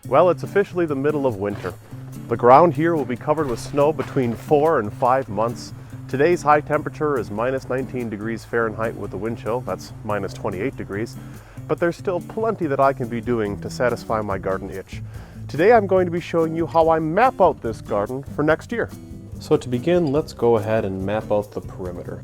Well, it's officially the middle of winter. The ground here will be covered with snow between 4 and 5 months. Today's high temperature is minus 19 degrees Fahrenheit with the wind chill, that's minus 28 degrees. But there's still plenty that I can be doing to satisfy my garden itch. Today I'm going to be showing you how I map out this garden for next year. So to begin, let's go ahead and map out the perimeter.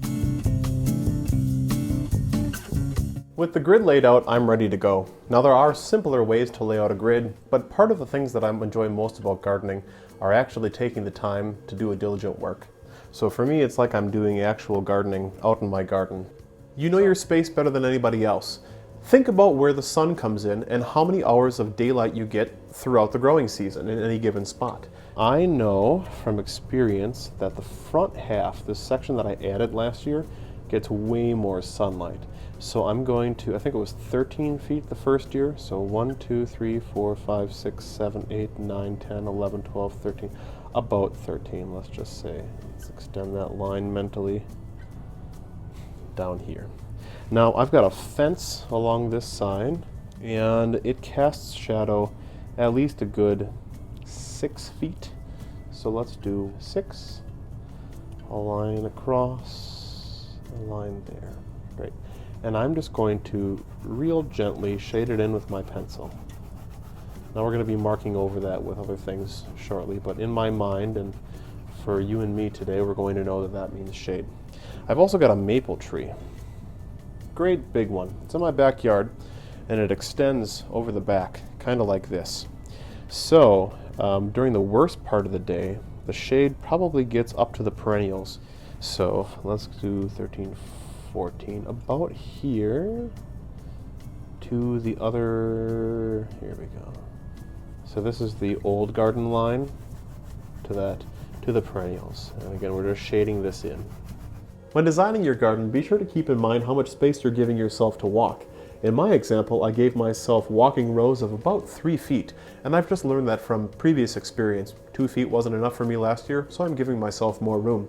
With the grid laid out, I'm ready to go. Now there are simpler ways to lay out a grid, but part of the things that I enjoy most about gardening are actually taking the time to do a diligent work. So for me, it's like I'm doing actual gardening out in my garden. You know your space better than anybody else. Think about where the sun comes in and how many hours of daylight you get throughout the growing season in any given spot. I know from experience that the front half, this section that I added last year, gets way more sunlight. So I'm going to, I think it was 13 feet the first year, so 1, 2, 3, 4, 5, 6, 7, 8, 9, 10, 11, 12, 13, about 13, let's just say. Let's extend that line mentally down here. Now I've got a fence along this side, and it casts shadow at least a good 6 feet. So let's do 6, a line across, a line there. Great. And I'm just going to real gently shade it in with my pencil. Now we're going to be marking over that with other things shortly, but in my mind and for you and me today, we're going to know that that means shade. I've also got a maple tree. Great big one. It's in my backyard and it extends over the back, kind of like this. So during the worst part of the day, the shade probably gets up to the perennials. So let's do 13, 14, about here to the other, here we go. So this is the old garden line to the perennials. And again, we're just shading this in. When designing your garden, be sure to keep in mind how much space you're giving yourself to walk. In my example, I gave myself walking rows of about 3 feet, and I've just learned that from previous experience. 2 feet wasn't enough for me last year, so I'm giving myself more room.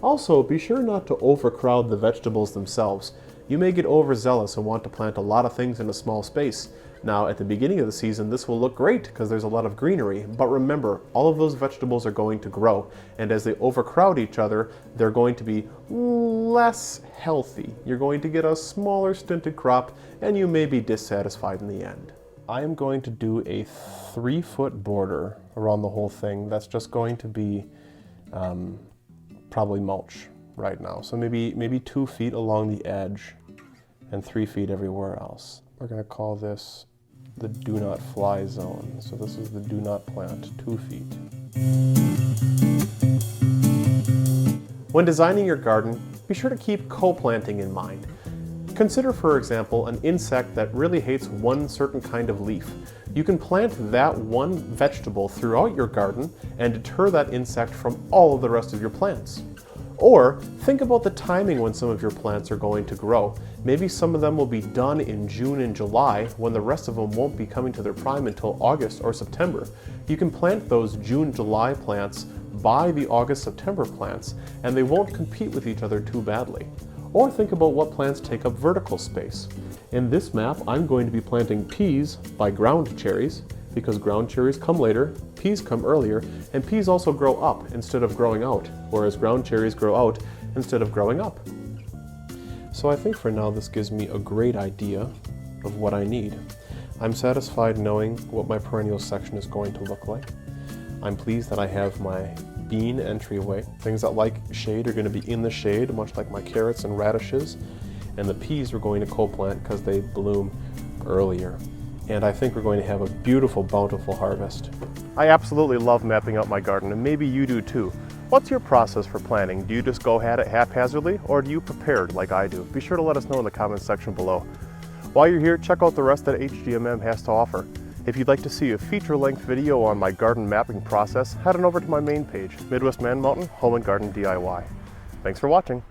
Also, be sure not to overcrowd the vegetables themselves. You may get overzealous and want to plant a lot of things in a small space. Now, at the beginning of the season, this will look great because there's a lot of greenery, but remember, all of those vegetables are going to grow, and as they overcrowd each other, they're going to be less healthy. You're going to get a smaller stinted crop, and you may be dissatisfied in the end. I am going to do a 3-foot border around the whole thing. That's just going to be probably mulch right now. So maybe 2 feet along the edge and 3 feet everywhere else. We're going to call this the do not fly zone. So this is the do not plant, 2 feet. When designing your garden, be sure to keep co-planting in mind. Consider, for example, an insect that really hates one certain kind of leaf. You can plant that one vegetable throughout your garden and deter that insect from all of the rest of your plants. Or think about the timing when some of your plants are going to grow. Maybe some of them will be done in June and July when the rest of them won't be coming to their prime until August or September. You can plant those June-July plants by the August-September plants, and they won't compete with each other too badly. Or think about what plants take up vertical space. In this map, I'm going to be planting peas by ground cherries, because ground cherries come later, peas come earlier, and peas also grow up instead of growing out, whereas ground cherries grow out instead of growing up. So I think for now this gives me a great idea of what I need. I'm satisfied knowing what my perennial section is going to look like. I'm pleased that I have my bean entryway. Things that like shade are going to be in the shade, much like my carrots and radishes, and the peas we're going to co-plant because they bloom earlier. And I think we're going to have a beautiful, bountiful harvest. I absolutely love mapping out my garden, and maybe you do too. What's your process for planning? Do you just go at it haphazardly, or do you prepare like I do? Be sure to let us know in the comments section below. While you're here, check out the rest that HGMM has to offer. If you'd like to see a feature-length video on my garden mapping process, head on over to my main page, Midwest Man Mountain Home and Garden DIY. Thanks for watching.